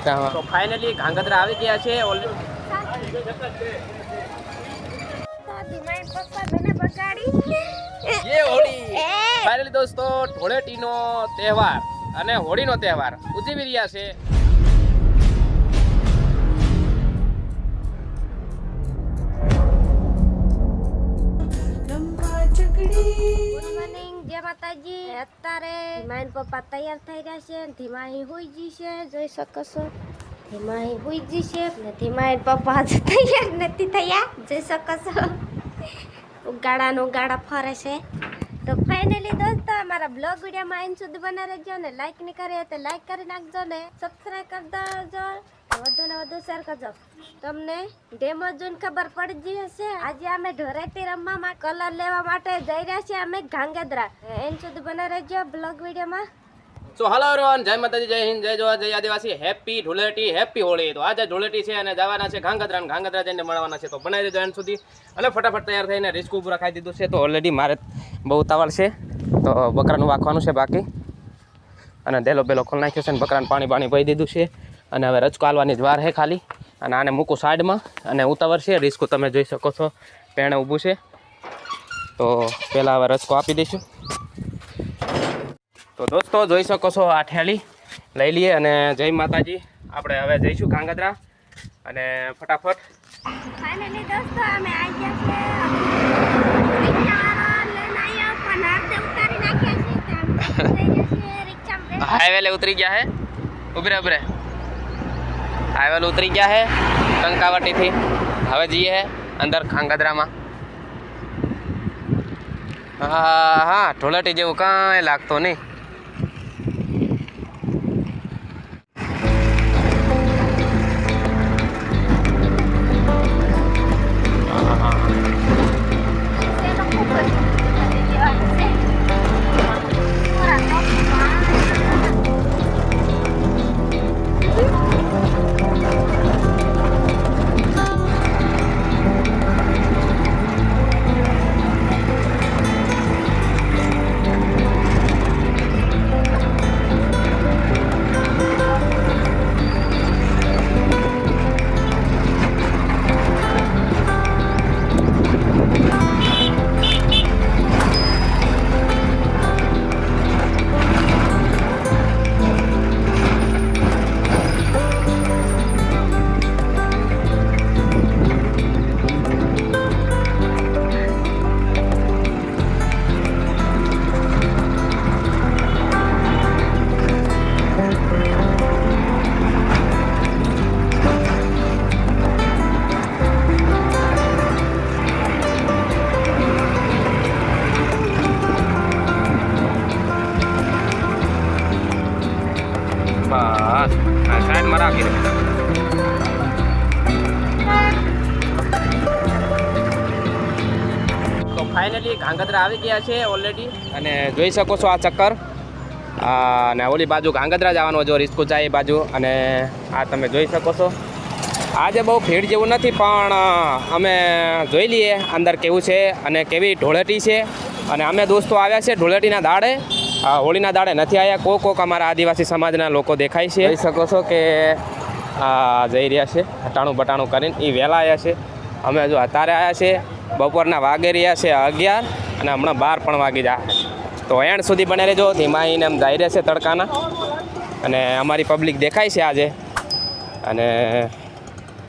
તો ફાઇનલી ઘાંગધ્રા આવી ગયા છે ફાઇનલી દોસ્તો ધૂળેટીનો તહેવાર અને હોળીનો તહેવાર ઉજવી રહ્યા છે. માતાજી અત્યારે ધીમાઈ પપ્પા તૈયાર થઈ રહ્યા છે. ધીમાઈ હોઈ ગઈ છે, જોઈ શકો છો. ધીમાઈ હોઈ ગઈ છે ને ધીમાઈ પપ્પા તૈયાર નથી થયા, જોઈ શકો છો. ઉગાડા ફરે છે. તો ફાઇનલી દોસ્તો અમારા બ્લોગ વિડીયોમાં એન્ડ સુધી બના રહેજો ને લાઈક નહીં કરે તો લાઈક કરી નાખજો ને સબસ્ક્રાઈબ કરી દેજો, વધુ ને વધુ શેર કરજો. તમને ડેમો જોઈને ખબર પડી ગઈ હશે. આજે અમે ધૂળેટી રમવા કલર લેવા માટે જઈ રહ્યા છીએ અમે ઘાંગધ્રા. એન્ડ સુધી બના રહેજો બ્લોગ વિડીયોમાં. સો હલો એવરીવન, જય માતાજી, જય હિન્દ, જય જોહાર, જય આદિવાસી. Happy Dhuleti, happy Holi. તો આજે ધૂળેટી છે અને જવાના છે ઘાંગધ્રા, ઘાંગધ્રા જઈને મળવાના છે. તો બનાવી દેજો એન્ડ સુધી અને ફટાફટ તૈયાર થઈને રિસ્કુ પૂરા ખાઈ દીધું છે. તો ઓલરેડી મારે બહુ ઉતાવળ છે, તો બકરાનું વાખવાનું છે બાકી, અને ડેલો બેલો ખોલી નાખ્યો છે અને બકરાને પાણી પી દીધું છે. અને હવે રચકો હાલવાની જ વાર છે ખાલી, અને આને મૂકું સાઈડમાં અને ઉતાવળ છે. રિસ્કુ તમે જોઈ શકો છો પેણે ઊભું છે. તો પહેલાં હવે રચકો આપી દઈશું. તો દોસ્તો જોઈ શકો છો આ ઠેલી લઈ લઈએ અને જય માતાજી. આપણે હવે જઈશું ઘાંગધ્રા અને ફટાફટ ફાઇનલી દોસ્તો અમે આવી ગયા છે. હાઈવે ઉતરી ગયા હે, ઉભરે હાઈવે ઉતરી ગયા હે કંકાવટીથી. હવે જઈએ હે અંદર ઘાંગધ્રામાં. હા ધૂળેટી જેવું કાંઈ લાગતો નહીં. બસ સાઈડમાં રાખી દે. તો ફાઇનલી ઘાંગધ્રા આવી ગયા છે ઓલરેડી, અને જોઈ શકો છો આ ચક્કર. અને ઓલી બાજુ ઘાંગધ્રા જવાનું જો રિસ્કુ જાય એ બાજુ. અને આ તમે જોઈ શકો છો આજે બહુ ભીડ જેવું નથી, પણ અમે જોઈ લઈએ અંદર કેવું છે અને કેવી ધૂળેટી છે. અને અમે દોસ્તો આવ્યા છે ધૂળેટીના દાડે, હોળીના દાડે નથી આવ્યા. કોક અમારા આદિવાસી સમાજના લોકો દેખાય છે. જોઈ શકો છો કે જઈ રહ્યા છે હટાણું બટાણું કરીને. એ વહેલા આવ્યા છે, અમે જો અત્યારે આવ્યા છે. બપોરના વાગી રહ્યા છે 11 અને હમણાં 12 પણ વાગી જાય. તો એન્ડ સુધી બને રહેજો. ધીમાઈને એમ જઈ રહ્યા છે તડકાના, અને અમારી પબ્લિક દેખાય છે આજે, અને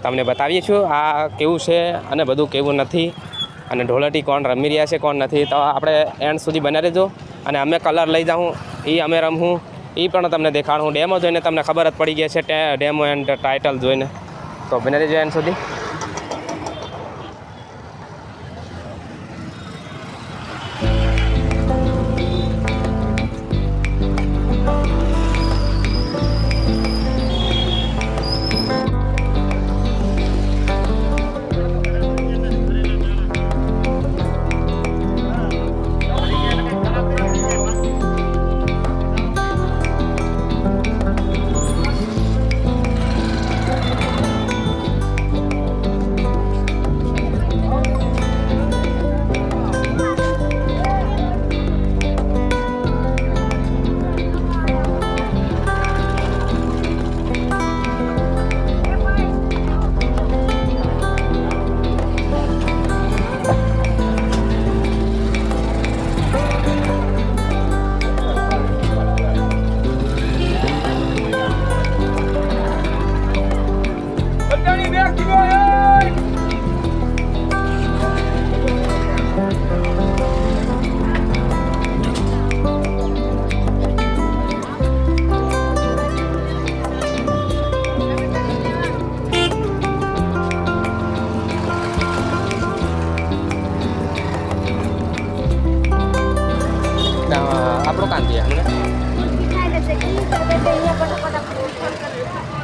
તમને બતાવીએ છું આ કેવું છે અને બધું કેવું નથી, અને ધૂળેટી કોણ રમી રહ્યા છે કોણ નથી. તો આપણે એન્ડ સુધી બને રહેજો. અને અમે કલર લઈ જાઉં, એ અમે રમવું, એ પણ તમને દેખાડું. ડેમો જોઈને તમને ખબર જ પડી ગઈ છે, ડેમો એન્ડ ટાઇટલ જોઈને. તો બને રહેજો એન્ડ સુધી.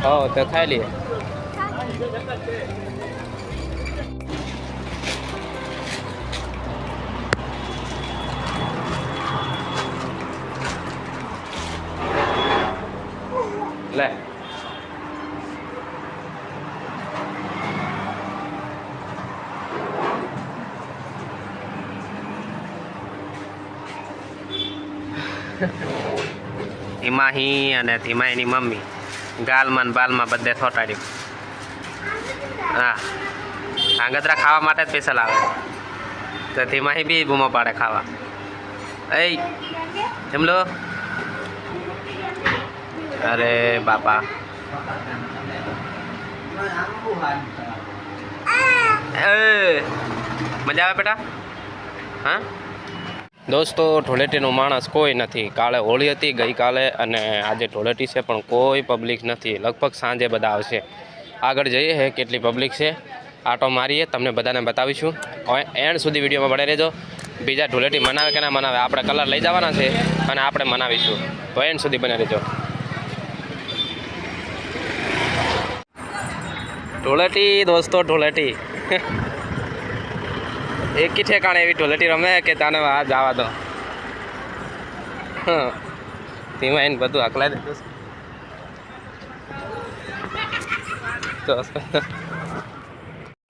હો તો ખાઈ લઈએ. લે ધીમાહી અને ધીમાહીની મમ્મી ગાલમાં ને બાલમાં બધે થોટાડ્યું. હા આંગતરા ખાવા માટે જ સ્પેશિયલ આવે તો ધીમાહી બી બૂમો પાડે ખાવા. એ જમલો. અરે બાપા મજા આવે બેટા. હા દોસ્તો ધૂળેટીનો માણસ કોઈ નથી. કાલે હોળી હતી ગઈકાલે અને આજે ધૂળેટી છે પણ કોઈ પબ્લિક નથી. લગભગ સાંજે બધા આવશે. આગળ જઈએ હે કેટલી પબ્લિક છે આટો મારીએ તમને બધાને બતાવીશું. એન્ડ સુધી વિડીયોમાં બને રહેજો. બીજા ધૂળેટી મનાવે કે ના મનાવે આપણે કલર લઈ જવાના છે અને આપણે મનાવીશું તો એન્ડ સુધી બને રહેજો. ધૂળેટી દોસ્તો ધૂળેટી એકી ઠેકાણે એવી ધૂળેટી રમે કે તને આ જવા દો. તેમાં એને બધું હકલાઈ દીધું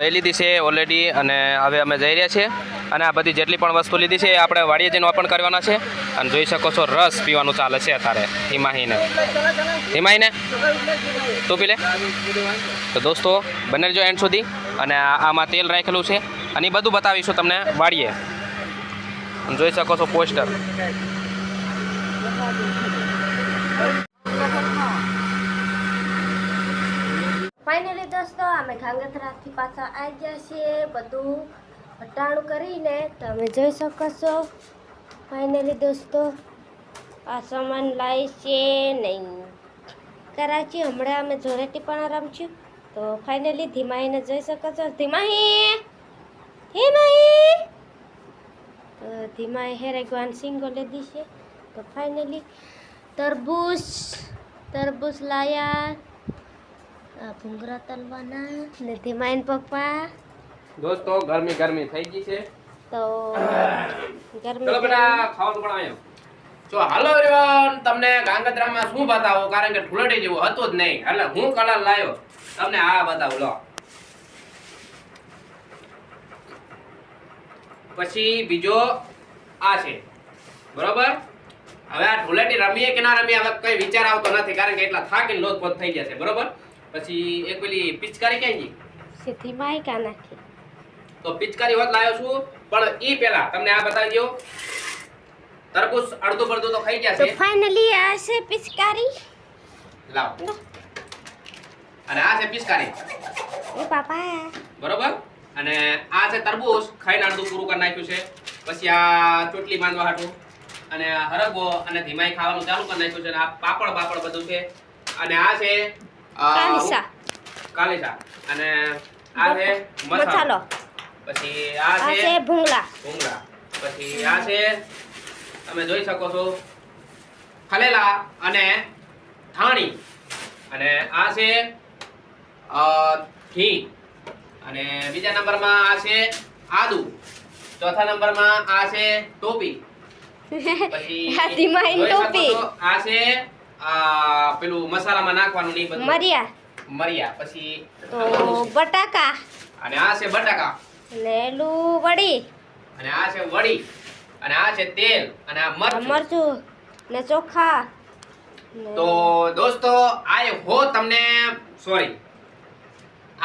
લઈ લીધી છે ઓલરેડી અને હવે અમે જઈ રહ્યા છીએ. અને આ બધી જેટલી પણ વસ્તુ લીધી છે એ આપણે વાડીએ જઈને ઓપન કરવાના છે. અને જોઈ શકો છો રસ પીવાનું ચાલે છે અત્યારે હિમાહીને તું પી લે. તો દોસ્તો બને રહેજો એન્ડ સુધી. અને આમાં તેલ રાખેલું છે અને એ બધું બતાવીશું તમને વાડીએ. જોઈ શકો છો પોસ્ટર. ફાઇનલી દોસ્તો અમે ઘાંગધ્રાથી પાછા આવી ગયા છીએ બધું હટાણું કરીને. તમે જોઈ શકો છો ફાઇનલી દોસ્તો આ સામાન લાવી છે નહીં કરાચી. હમણાં અમે જોરેટી પણ રમશું. તો ફાઇનલી ધીમાહીને જોઈ શકો છો. ધીમાહી તો ધીમાહી હેરેગવાન સિંગો લીધી છે. તો ફાઇનલી તરબૂચ લાયા. ભૂંગળા તલવાના ને ધીમાહીન પપ્પા. દોસ્તો ગરમી થઈ ગઈ છે તો ચલો બેટા ખાવાનું પણ આવ્યો. જો હાલો એવરીવન તમને ગાંગધ્રામાં શું બતાવું કારણ કે ધૂળેટી જેવું હતું જ નહીં એટલે હું કલર લાવ્યો તમને આ બતાવું. લો પછી બીજો આ છે બરોબર. હવે આ ધૂળેટી રમીએ કે ના રમીએ હવે કઈ વિચાર આવતો નથી કારણ કે એટલા થાકીને લોથપોથ થઈ ગયા છે બરોબર. પછી એક પેલી પિચકારી ક્યાં ગઈ સીધી માઈ કા નાખી તો પિચકારી હોત લાવ્યો છું પણ ઈ પહેલા તમને આ બતાવી દઉં. તરબૂચ અડધું પડધું તો ખાઈ ગયા તો છે. ફાઇનલી આ છે પિચકારી. લાવ અને આ છે પિચકારી એ પાપા બરોબર. અને આ છે તરબૂચ ખાઈને અડધું પૂરું કરી નાખ્યું છે. પછી આ ચોટલી બાંધવા હાટું અને હરગવો અને ધીમાઈ ખાવાનું ચાલુ કરી નાખ્યું છે. અને આ પાપડ બધું છે. અને આ છે કાલીસા અને આ છે મસાલો. પછી આ છે ભૂંગળા. પછી આ છે તમે જોઈ શકો છો ખલેલા અને ધાણી. અને આ છે ઘી. અને બીજા નંબરમાં આ છે આદુ. ચોથા નંબરમાં આ છે ટોપી. પછી આ છે પેલું મસાલામાં નાખવાનું નહીં બધું મરિયા. પછી બટાકા અને આ છે બટાકા અને વડી અને આ છે વડી અને આ છે તેલ અને આ મરચું ને ચોખા. તો દોસ્તો આ હો તમને સોરી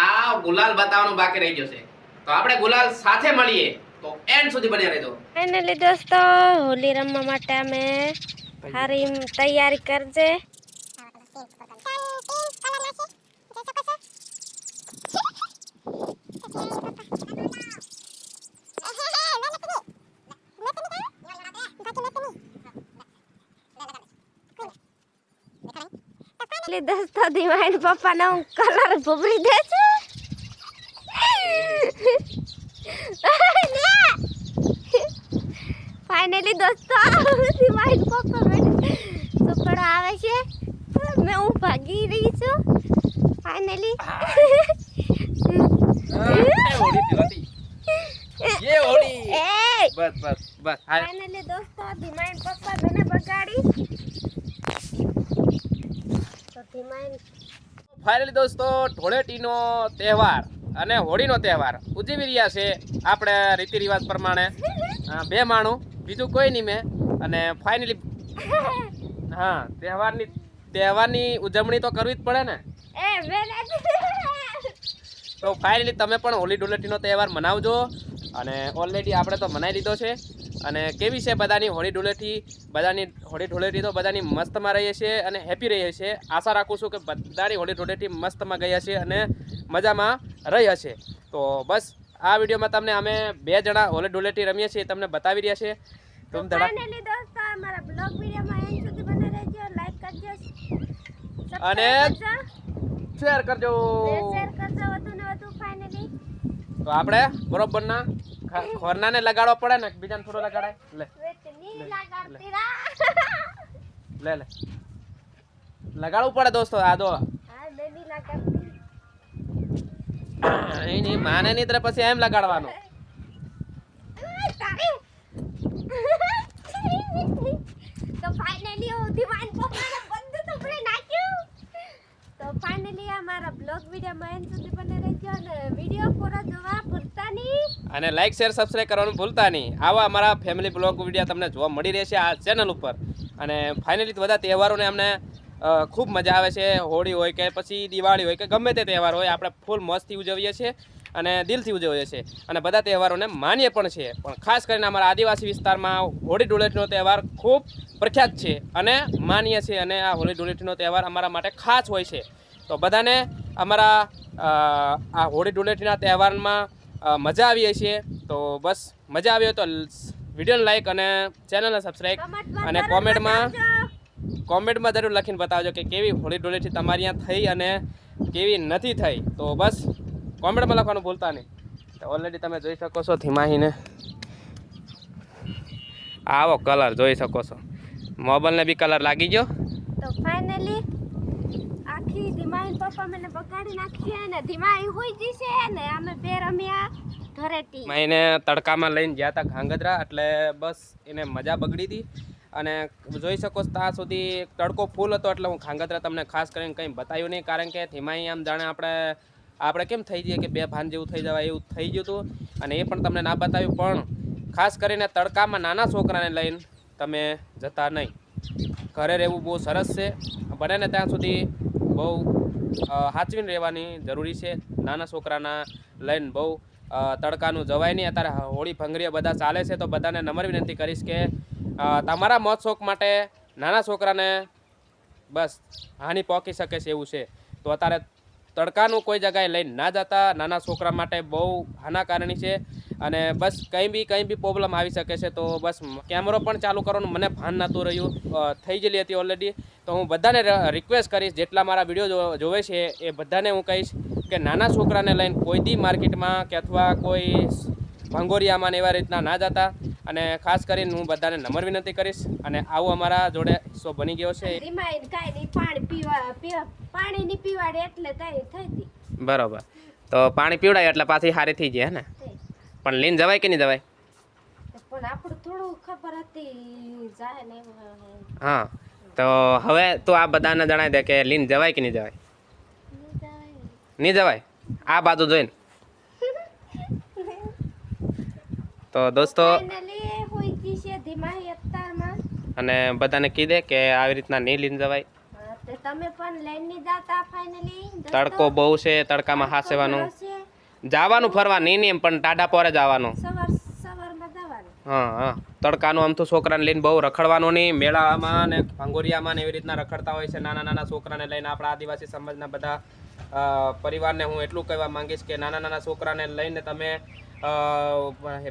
આ ગુલાલ બતાવવાનું બાકી રહી જશે તો આપણે ગુલાલ સાથે મળીએ તો એન્ડ સુધી બન્યા રહેજો. ફાઇનલી દોસ્તો હોલી રમવા માટે અમે સારી તૈયારી કરજે. દોસ્તો ધીમાઈ પપ્પા ને હું કલર ભૂબરી દે છે. ફાઇનલી દોસ્તો ધીમાઈ પપ્પા સુપડો આવે છે ભાગી રહી છું ફાઇનલી હોળી હતી ये होली એ बस बस बस हाय ફાઇનલી દોસ્તો ધીમાઈન પપ્પા મને બગાડી તો ધીમાઈન ફાઇનલી દોસ્તો ધૂળેટીનો તહેવાર અને હોળીનો તહેવાર ઉજવી રહ્યા છે આપણે રીતિ રિવાજ પ્રમાણે બે માણું બીજું કોઈ નહીં મેં અને ફાઇનલી હા તહેવારની ઉજવણી તો કરવી જ પડે ને એ વેલા તો ફાઇનલી તમે પણ હોળી ધૂળેટીનો તહેવાર મનાવજો અને ઓલરેડી આપણે તો મનાવી લીધો છે અને કેવી છે બધાની હોળી ધૂળેટી તો બધાની મસ્તમાં રહીએ છીએ અને હેપી રહીએ છીએ આશા રાખું છું કે બધાની હોળી ધૂળેટી મસ્તમાં ગઈ હશે અને મજામાં રહી હશે તો બસ આ વિડીયોમાં તમને અમે બે જણા હોળી ધૂળેટી રમીએ છીએ તમને બતાવી રહ્યા છીએ તો ફાઇનલી દોસ્તો અમારા બ્લોગ વિડિયોમાં એન્ડ સુધી બને રહેજો લાઈક કરજો અને શેર કરજો શેર કરજો વધુ ને વધુ ફાઇનલી તો આપણે બરોબરના ખોરનાને લગાડવો પડે ને બીજાને થોડો લગાડાય લે વેટની લગાડતી રા લે લે લગાડવું પડે દોસ્તો આ દો હા બેબી લગાડતી નહીં માને નહીં ત્યારે પછી એમ લગાડવાનું તારે તો ફાઇનલી હું ધીમાઈન પપ્પાને બધું ટુકડે નાખ્યું તો ફાઇનલી અમારા બ્લોગ વિડિયોમાં એન્ડ સુધી બને રહેજો અને વિડિયો પૂરો જોવા ભૂલતા નહીં અને લાઈક શેર સબસ્ક્રાઇબ કરવાનું ભૂલતા નહીં આવા અમારા ફેમિલી બ્લોગ વિડીયો તમને જોવા મળી રહેશે આ ચેનલ ઉપર અને ફાઇનલી બધા તહેવારોને અમને ખૂબ મજા આવે છે હોળી હોય કે પછી દિવાળી હોય કે ગમે તે તહેવાર હોય આપણે ફૂલ મસ્તથી ઉજવીએ છીએ અને દિલથી ઉજવીએ છીએ અને બધા તહેવારોને માનીએ પણ છે પણ ખાસ કરીને અમારા આદિવાસી વિસ્તારમાં હોળી ધૂળેટીનો તહેવાર ખૂબ પ્રખ્યાત છે અને માનીએ છીએ અને આ હોળી ધૂળેટીનો તહેવાર અમારા માટે ખાસ હોય છે તો બધાને અમારા આ હોળી ધૂળેટીના તહેવારમાં મજા આવીએ છીએ તો બસ મજા આવી હોય તો વિડીયોને લાઈક અને ચેનલને સબસ્ક્રાઈબ અને કોમેન્ટમાં જરૂર લખીને બતાવજો કે કેવી હોળી ધૂળેટી તમારી અહીંયા થઈ અને કેવી નથી થઈ તો બસ કોમેન્ટમાં લખવાનું ભૂલતા નહીં તો ઓલરેડી તમે જોઈ શકો છો ધીમાહીને આવો કલર જોઈ શકો છો મોબાઈલને બી કલર લાગી ગયો તો ફાઇનલી આખી ધીમાઈન પપ્પા મને બગાડી નાખી અને ધીમાઈ હોઈ જશે ને અમે બે રમ્યા ધરેટી એને તડકામાં લઈને ગયા હતા ઘાંગધ્રા એટલે બસ એને મજા બગડી હતી અને જોઈ શકો છો ત્યાં સુધી તડકો ફૂલ હતો એટલે હું ઘાંગધ્રા તમને ખાસ કરીને કંઈ બતાવ્યું નહીં કારણ કે ધીમાઈ આમ જાણે આપણે કેમ થઈ જઈએ કે બે ભાન જેવું થઈ જવાય એવું થઈ ગયું હતું અને એ પણ તમને ના બતાવ્યું પણ ખાસ કરીને તડકામાં નાના છોકરાને લઈને તમે જતા નહીં ઘરે રહેવું બહુ સરસ છે બને ને ત્યાં સુધી બહુ સાચવીને રહેવાની જરૂરી છે નાના છોકરાના લઈને બહુ તડકાનું જવાય નહીં અત્યારે હોળી ભંગરીઓ બધા ચાલે છે તો બધાને નમ્ર વિનંતી કરીશ કે તમારા મોત શોખ માટે નાના છોકરાને બસ હાનિ પહોંચી શકે છે એવું છે તો અત્યારે તડકાનું કોઈ જગ્યાએ લઈને ના જતા નાના છોકરા માટે બહુ હાનાકારણી છે અને બસ કંઈ બી પ્રોબ્લેમ આવી શકે છે તો બસ કેમેરો પણ ચાલુ કરવાનું મને ભાન નહોતું રહ્યું થઈ ગયેલી હતી ઓલરેડી તો હું બધાને રિક્વેસ્ટ કરીશ જેટલા મારા વિડીયો જોવે છે એ બધાને હું કહીશ કે નાના છોકરાને લઈને કોઈ દી માર્કેટમાં કે અથવા કોઈ ભંગોરિયામાં ને એવા રીતના ના જતા અને ખાસ કરીને હું બધાને નમ્ર વિનંતી કરીશ અને આવું અમારા જોડે શો બની ગયો છે ધીમાઈન કાઈ નહીં પાણી ની પીવાડે એટલે થઈ હતી બરોબર તો પાણી પીવડાય એટલે પાછી સારી થઈ જાય ને પણ લઈને જવાય કે નહીં જવાય પણ આપણું થોડું ખબર હતી જાય ને હા તો હવે તું આ બધાને જણાવી દે કે લઈને જવાય કે નહીં જવાય નહીં જવાય આ બાજુ જોઈને તો દોસ્તો અને બધાને કીધે કે આવી રીતના નહીં લઈને જવાય તમે પણ લઈને નહીં જાતા ફાઇનલી તડકો બહુ છે તડકામાં હાસવાનું જવાનું ફરવા નહીં એમ પણ ટાડા પોરે જવાનું સવારમાં જવાનું હા તડકાનું આમ તો છોકરાને લઈને બહુ રખડવાનું નહીં મેળામાં ને ભાંગોરિયામાં ને એવી રીતના રખડતા હોય છે નાના છોકરાને લઈને આપણા આદિવાસી સમાજના બધા પરિવારને હું એટલું કહેવા માંગીશ કે નાના છોકરાને લઈને તમે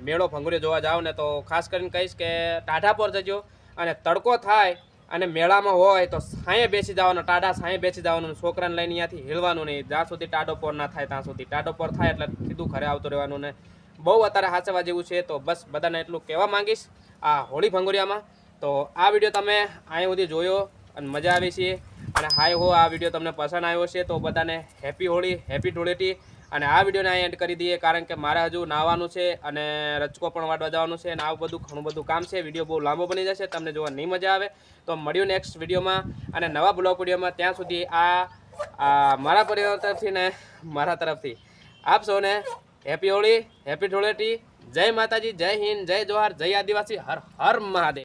મેળો ભંગોરિયો જોવા જાઓ ને તો ખાસ કરીને કહીશ કે ટાઢા પર જજો અને તડકો થાય અને મેળામાં હોય તો સાંયે બેસી જવાનો ટાઢા સાંયે બેસી જવાનું છોકરાને લઈને અહીંયાથી હિલવાનું નહીં જ્યાં સુધી ટાઢો પર ના થાય ત્યાં સુધી ટાઢો પર થાય એટલે સીધું ઘરે આવતું રહેવાનું ને બહુ અત્યારે હાચવા જેવું છે તો બસ બધાને એટલું કહેવા માંગીશ આ હોળી ભંગોરિયામાં તો આ વિડીયો તમે અહીં સુધી જોયો અને મજા આવી છે અને હાય હો આ વિડીયો તમને પસંદ આવ્યો છે તો બધાને હેપી હોળી, હેપી ધૂળેટી. અને આ વિડીયોને અહીં એન્ડ કરી દઈએ, કારણ કે મારે હજુ નાહવાનું છે અને રચકો પણ વાટવા જવાનું છે અને આવું બધું ઘણું બધું કામ છે. વિડીયો બહુ લાંબો બની જશે, તમને જોવા નહીં મજા આવે. તો મળ્યું નેક્સ્ટ વિડીયોમાં અને નવા બ્લોગ વિડીયોમાં. ત્યાં સુધી આ મારા પરિવાર તરફથી ને મારા તરફથી આપ સૌને હેપી હોળી, હેપી ધૂળેટી. જય માતાજી, જય હિન્દ, જય જોહાર, જય આદિવાસી, હર હર મહાદેવ.